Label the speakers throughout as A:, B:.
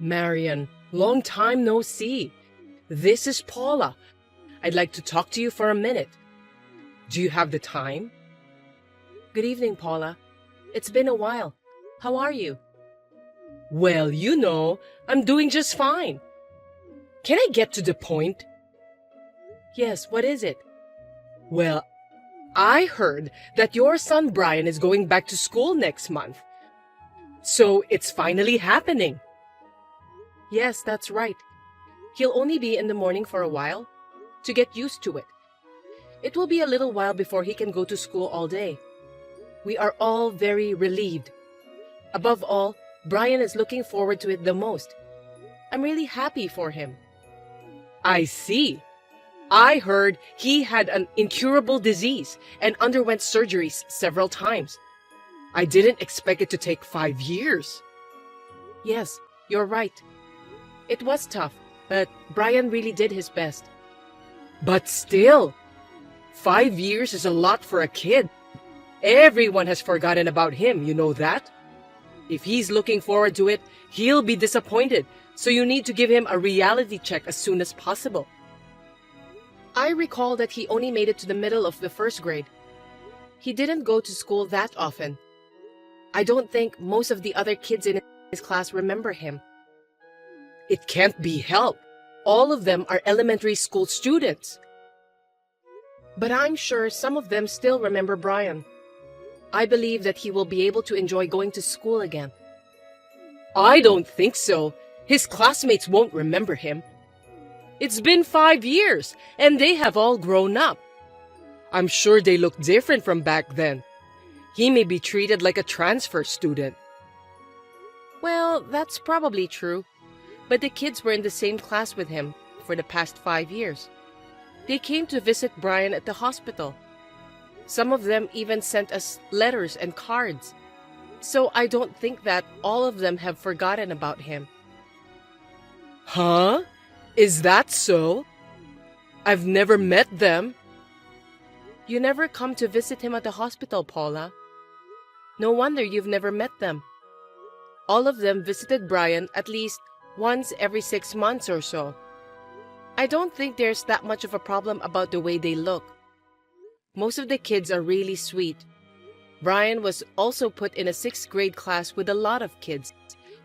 A: Marian, long time no see. This is Paula. I'd like to talk to you for a minute. Do you have the time? Good evening, Paula. It's been a while. How are you? Well, I'm doing just fine. Can I get to the point? Yes, what is it? Well, I heard that your son Brian is going back to school next month. So it's finally happening. Yes, that's right. He'll only be in the morning for a while, to get used to it. It will be a little while before he can go to school all day. We are all very relieved. Above all, Brian is looking forward to it the most. I'm really happy for him. I see. I heard he had an incurable disease and underwent surgeries several times. I didn't expect it to take 5 years. Yes, you're right. It was tough, but Brian really did his best. But still, 5 years is a lot for a kid. Everyone has forgotten about him, you know that? If he's looking forward to it, he'll be disappointed, so you need to give him a reality check as soon as possible. I recall that he only made it to the middle of the first grade. He didn't go to school that often. I don't think most of the other kids in his class remember him. It can't be helped. All of them are elementary school students. But I'm sure some of them still remember Brian. I believe that he will be able to enjoy going to school again. I don't think so. His classmates won't remember him. It's been 5 years, and they have all grown up. I'm sure they look different from back then. He may be treated like a transfer student. Well, that's probably true. But the kids were in the same class with him for the past 5 years. They came to visit Brian at the hospital. Some of them even sent us letters and cards. So I don't think that all of them have forgotten about him. Huh? Is that so? I've never met them. You never come to visit him at the hospital, Paula. No wonder you've never met them. All of them visited Brian at least once every 6 months or so. I don't think there's that much of a problem about the way they look. Most of the kids are really sweet. Brian was also put in a 6th grade class with a lot of kids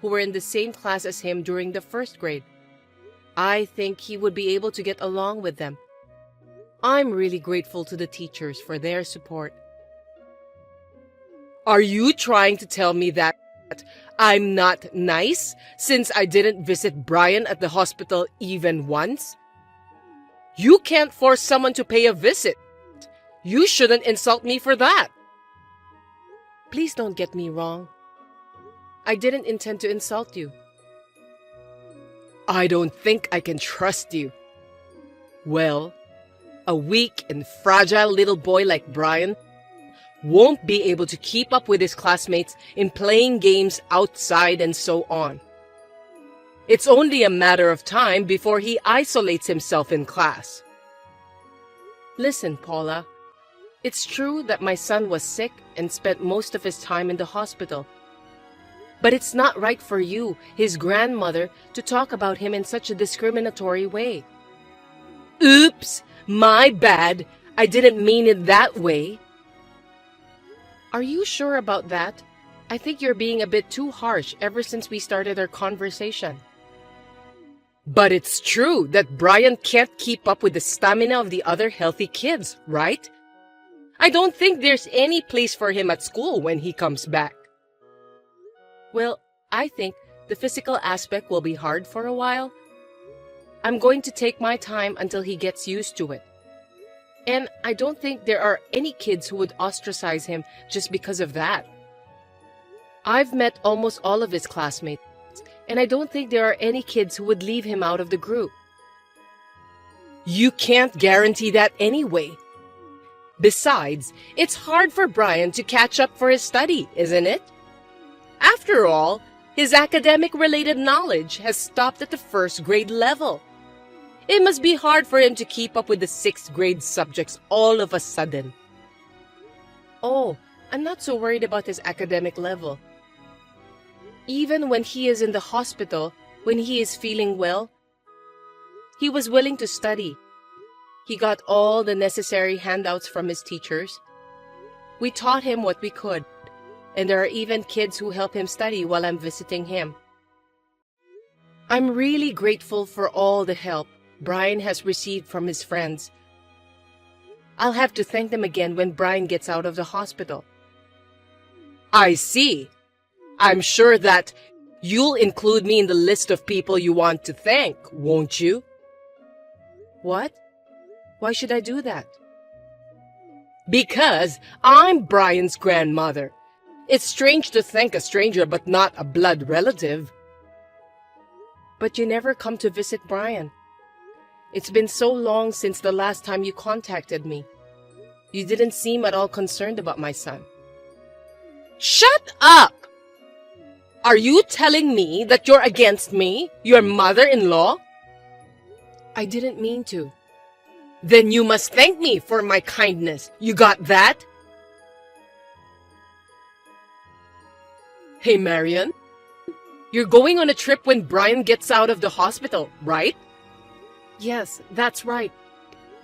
A: who were in the same class as him during the 1st grade. I think he would be able to get along with them. I'm really grateful to the teachers for their support. Are you trying to tell me that I'm not nice since I didn't visit Brian at the hospital even once? You can't force someone to pay a visit. You shouldn't insult me for that. Please don't get me wrong. I didn't intend to insult you. I don't think I can trust you. Well, a weak and fragile little boy like Brian won't be able to keep up with his classmates in playing games outside and so on. It's only a matter of time before he isolates himself in class. Listen, Paula, it's true that my son was sick and spent most of his time in the hospital. But it's not right for you, his grandmother, to talk about him in such a discriminatory way. Oops, my bad. I didn't mean it that way. Are you sure about that? I think you're being a bit too harsh ever since we started our conversation. But it's true that Brian can't keep up with the stamina of the other healthy kids, right? I don't think there's any place for him at school when he comes back. Well, I think the physical aspect will be hard for a while. I'm going to take my time until he gets used to it. And I don't think there are any kids who would ostracize him just because of that. I've met almost all of his classmates, and I don't think there are any kids who would leave him out of the group. You can't guarantee that anyway. Besides, it's hard for Brian to catch up for his study, isn't it? After all, his academic-related knowledge has stopped at the 1st grade level. It must be hard for him to keep up with the 6th grade subjects all of a sudden. Oh, I'm not so worried about his academic level. Even when he is in the hospital, when he is feeling well. He was willing to study. He got all the necessary handouts from his teachers. We taught him what we could, and there are even kids who help him study while I'm visiting him. I'm really grateful for all the help Brian has received from his friends. I'll have to thank them again when Brian gets out of the hospital. I see. I'm sure that you'll include me in the list of people you want to thank, won't you? What? Why should I do that? Because I'm Brian's grandmother. It's strange to thank a stranger but not a blood relative. But you never come to visit Brian. It's been so long since the last time you contacted me. You didn't seem at all concerned about my son. Shut up! Are you telling me that you're against me, your mother-in-law? I didn't mean to. Then you must thank me for my kindness. You got that? Hey, Marian. You're going on a trip when Brian gets out of the hospital, right? Yes, that's right.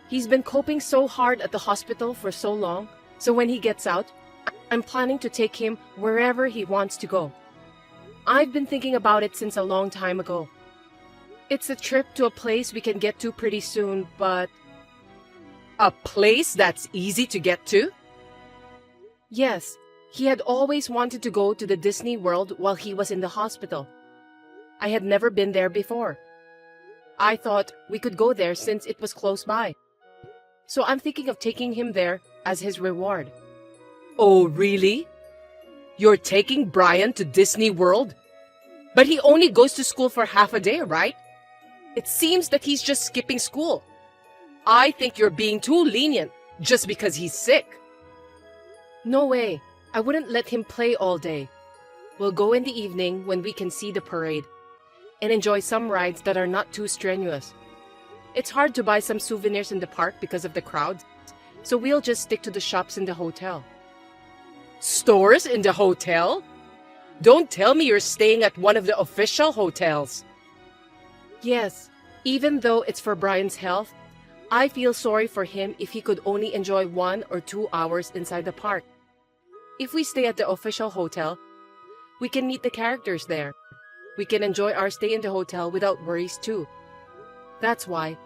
A: He's been coping so hard at the hospital for so long, so when he gets out, I'm planning to take him wherever he wants to go. I've been thinking about it since a long time ago. It's a trip to a place we can get to pretty soon, but... A place that's easy to get to? Yes, he had always wanted to go to the Disney World while he was in the hospital. I had never been there before. I thought we could go there since it was close by. So I'm thinking of taking him there as his reward. Oh, really? You're taking Brian to Disney World? But he only goes to school for half a day, right? It seems that he's just skipping school. I think you're being too lenient just because he's sick. No way. I wouldn't let him play all day. We'll go in the evening when we can see the parade and enjoy some rides that are not too strenuous. It's hard to buy some souvenirs in the park because of the crowds, so we'll just stick to the shops in the hotel. Stores in the hotel? Don't tell me you're staying at one of the official hotels. Yes, even though it's for Brian's health, I feel sorry for him if he could only enjoy 1 or 2 hours inside the park. If we stay at the official hotel, we can meet the characters there. We can enjoy our stay in the hotel without worries too. That's why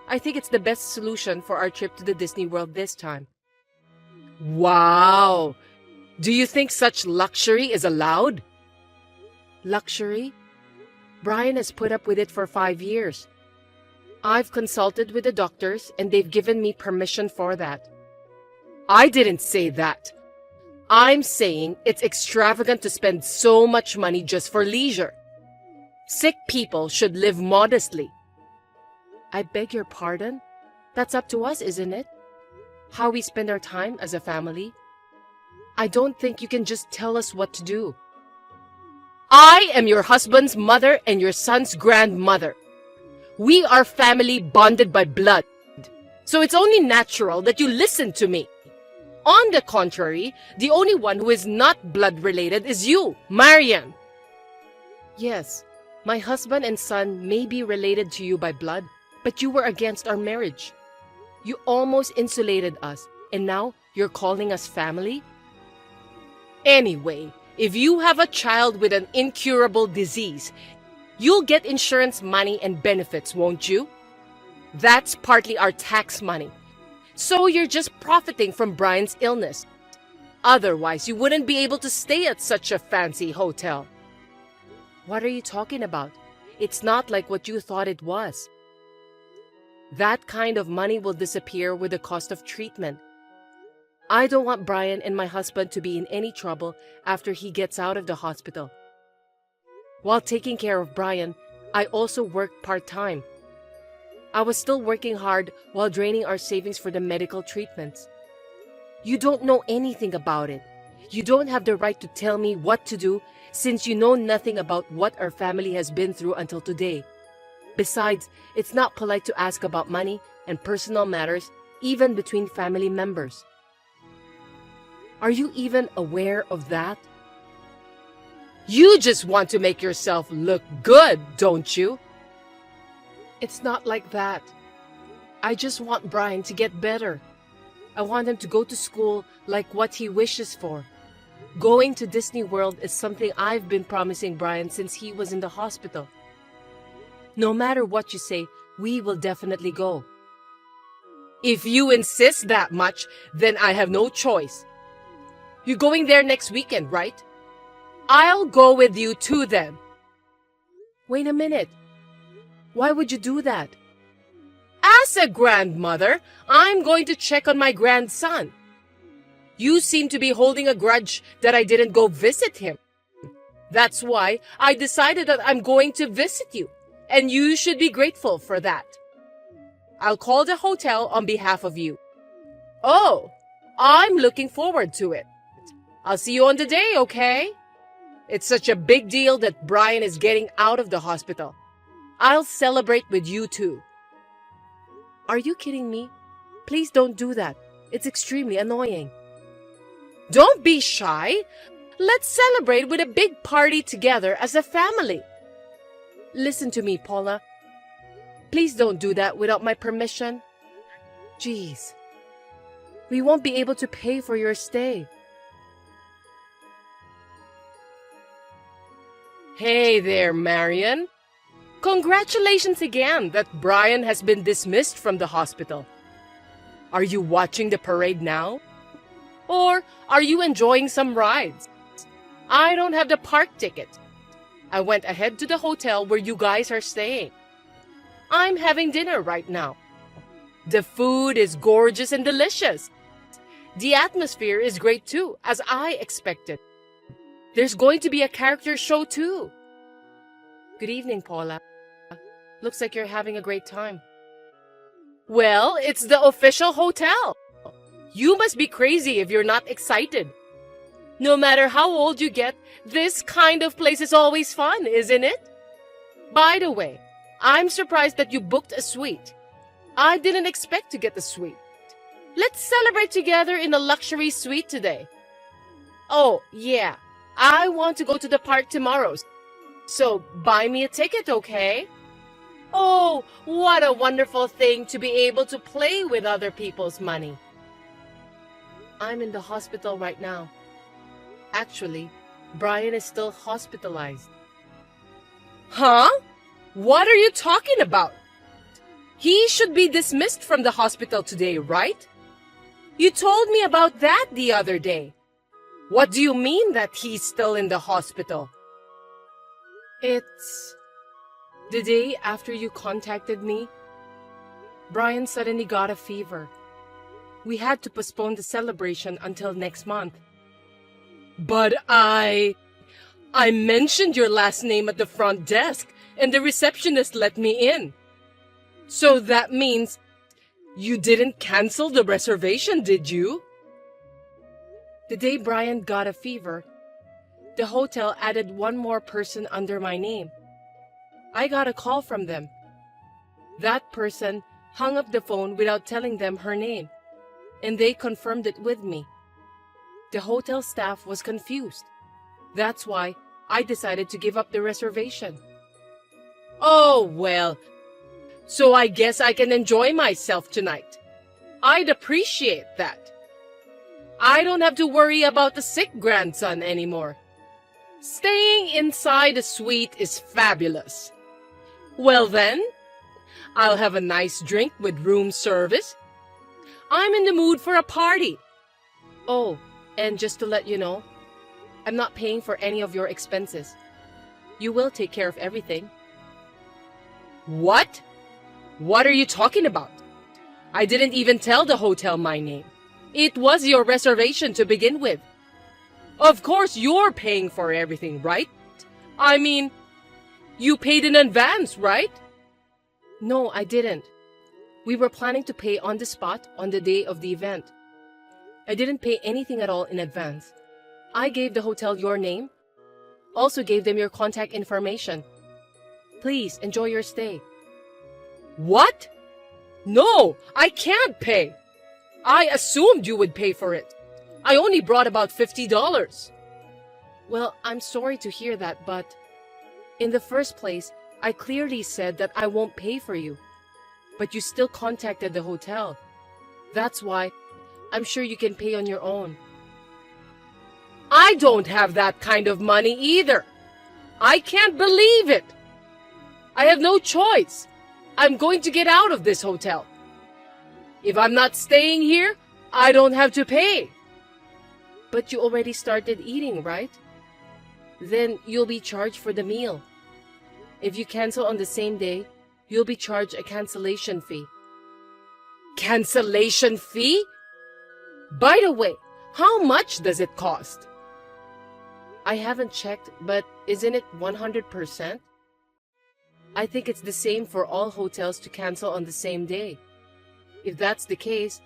A: I think it's the best solution for our trip to the Disney World this time. Wow! Do you think such luxury is allowed? Luxury? Brian has put up with it for 5 years. I've consulted with the doctors and they've given me permission for that. I didn't say that. I'm saying it's extravagant to spend so much money just for leisure. Sick people should live modestly. I beg your pardon? That's up to us, isn't it? How we spend our time as a family. I don't think you can just tell us what to do. I am your husband's mother and your son's grandmother. We are family bonded by blood, so it's only natural that you listen to me. On the contrary, the only one who is not blood-related is you, Marian. Yes, my husband and son may be related to you by blood, but you were against our marriage. You almost insulated us, and now you're calling us family? Anyway, if you have a child with an incurable disease, you'll get insurance money and benefits, won't you? That's partly our tax money. So you're just profiting from Brian's illness. Otherwise, you wouldn't be able to stay at such a fancy hotel. What are you talking about? It's not like what you thought it was. That kind of money will disappear with the cost of treatment. I don't want Brian and my husband to be in any trouble after he gets out of the hospital. While taking care of Brian, I also worked part-time. I was still working hard while draining our savings for the medical treatments. You don't know anything about it. You don't have the right to tell me what to do since you know nothing about what our family has been through until today. Besides, it's not polite to ask about money and personal matters, even between family members. Are you even aware of that? You just want to make yourself look good, don't you? It's not like that. I just want Brian to get better. I want him to go to school like what he wishes for. Going to Disney World is something I've been promising Brian since he was in the hospital. No matter what you say, we will definitely go. If you insist that much, then I have no choice. You're going there next weekend, right? I'll go with you too then. Wait a minute. Why would you do that? As a grandmother, I'm going to check on my grandson. You seem to be holding a grudge that I didn't go visit him. That's why I decided that I'm going to visit you, and you should be grateful for that. I'll call the hotel on behalf of you. Oh, I'm looking forward to it. I'll see you on the day, okay? It's such a big deal that Brian is getting out of the hospital. I'll celebrate with you too. Are you kidding me? Please don't do that. It's extremely annoying. Don't be shy. Let's celebrate with a big party together as a family. Listen to me, Paula. Please don't do that without my permission. Jeez. We won't be able to pay for your stay. Hey there, Marian. Congratulations again that Brian has been dismissed from the hospital. Are you watching the parade now? Or are you enjoying some rides? I don't have the park ticket. I went ahead to the hotel where you guys are staying. I'm having dinner right now. The food is gorgeous and delicious. The atmosphere is great too, as I expected. There's going to be a character show too. Good evening, Paula. Looks like you're having a great time. Well, it's the official hotel. You must be crazy if you're not excited. No matter how old you get, this kind of place is always fun, isn't it? By the way, I'm surprised that you booked a suite. I didn't expect to get the suite. Let's celebrate together in a luxury suite today. Oh, yeah. I want to go to the park tomorrow. So buy me a ticket, okay? Oh, what a wonderful thing to be able to play with other people's money. I'm in the hospital right now. Actually, Brian is still hospitalized. Huh? What are you talking about? He should be dismissed from the hospital today, right? You told me about that the other day. What do you mean that he's still in the hospital? It's the day after you contacted me. Brian suddenly got a fever. We had to postpone the celebration until next month. But I mentioned your last name at the front desk, and the receptionist let me in. So that means you didn't cancel the reservation, did you? The day Brian got a fever, the hotel added one more person under my name. I got a call from them. That person hung up the phone without telling them her name, and they confirmed it with me. The hotel staff was confused. That's why I decided to give up the reservation. Oh, well, so I guess I can enjoy myself tonight. I'd appreciate that. I don't have to worry about the sick grandson anymore. Staying inside a suite is fabulous. Well then, I'll have a nice drink with room service. I'm in the mood for a party. Oh, and just to let you know, I'm not paying for any of your expenses. You will take care of everything. What? What are you talking about? I didn't even tell the hotel my name. It was your reservation to begin with. Of course you're paying for everything, right? I mean, you paid in advance, right? No, I didn't. We were planning to pay on the spot on the day of the event. I didn't pay anything at all in advance. I gave the hotel your name, also gave them your contact information. Please enjoy your stay. What? No, I can't pay. I assumed you would pay for it. I only brought about $50. Well, I'm sorry to hear that, but in the first place, I clearly said that I won't pay for you. But you still contacted the hotel. That's why I'm sure you can pay on your own. I don't have that kind of money either. I can't believe it. I have no choice. I'm going to get out of this hotel. If I'm not staying here, I don't have to pay. But you already started eating, right? Then you'll be charged for the meal. If you cancel on the same day, you'll be charged a cancellation fee. Cancellation fee? By the way, how much does it cost? I haven't checked, but isn't it 100%? I think it's the same for all hotels to cancel on the same day. If that's the case,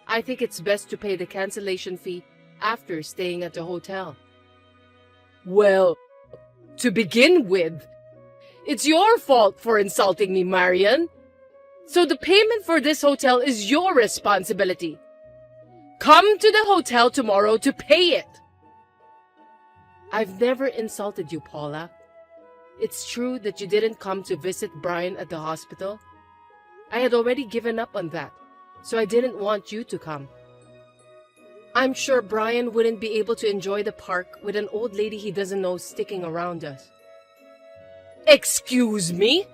A: I think it's best to pay the cancellation fee after staying at the hotel. Well, to begin with, it's your fault for insulting me, Marian. So the payment for this hotel is your responsibility. Come to the hotel tomorrow to pay it. I've never insulted you, Paula. It's true that you didn't come to visit Brian at the hospital. I had already given up on that, so I didn't want you to come. I'm sure Brian wouldn't be able to enjoy the park with an old lady he doesn't know sticking around us. Excuse me?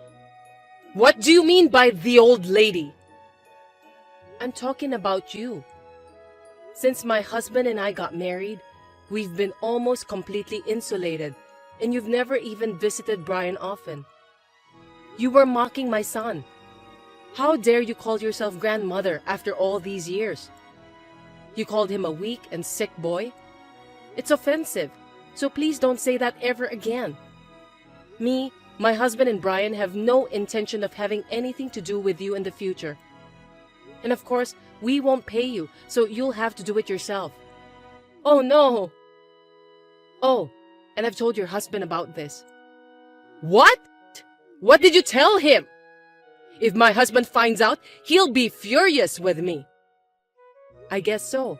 A: What do you mean by the old lady? I'm talking about you. Since my husband and I got married, we've been almost completely insulated, and you've never even visited Brian often. You were mocking my son. How dare you call yourself grandmother after all these years? You called him a weak and sick boy? It's offensive, so please don't say that ever again. Me, my husband and Brian have no intention of having anything to do with you in the future. And of course, we won't pay you, so you'll have to do it yourself. Oh no! Oh, and I've told your husband about this. What? What did you tell him? If my husband finds out, he'll be furious with me. I guess so.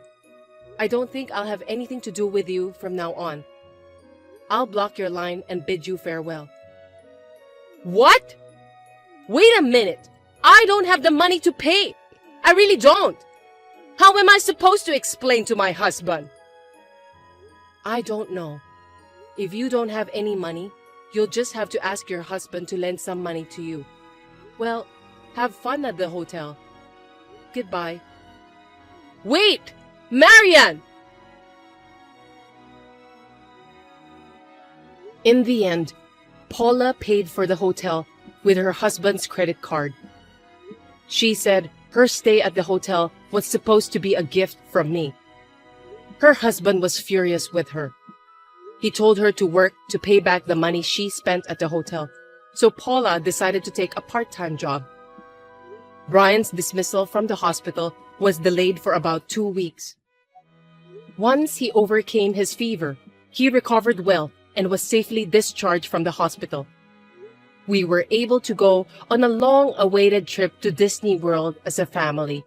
A: I don't think I'll have anything to do with you from now on. I'll block your line and bid you farewell. What? Wait a minute. I don't have the money to pay. I really don't. How am I supposed to explain to my husband? I don't know. If you don't have any money, you'll just have to ask your husband to lend some money to you. Well, have fun at the hotel. Goodbye. Wait! Marian! In the end, Paula paid for the hotel with her husband's credit card. She said her stay at the hotel was supposed to be a gift from me. Her husband was furious with her. He told her to work to pay back the money she spent at the hotel, so Paula decided to take a part-time job. Brian's dismissal from the hospital was delayed for about 2 weeks. Once he overcame his fever, he recovered well and was safely discharged from the hospital. We were able to go on a long-awaited trip to Disney World as a family.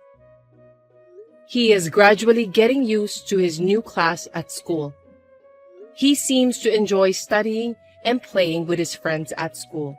A: He is gradually getting used to his new class at school. He seems to enjoy studying and playing with his friends at school.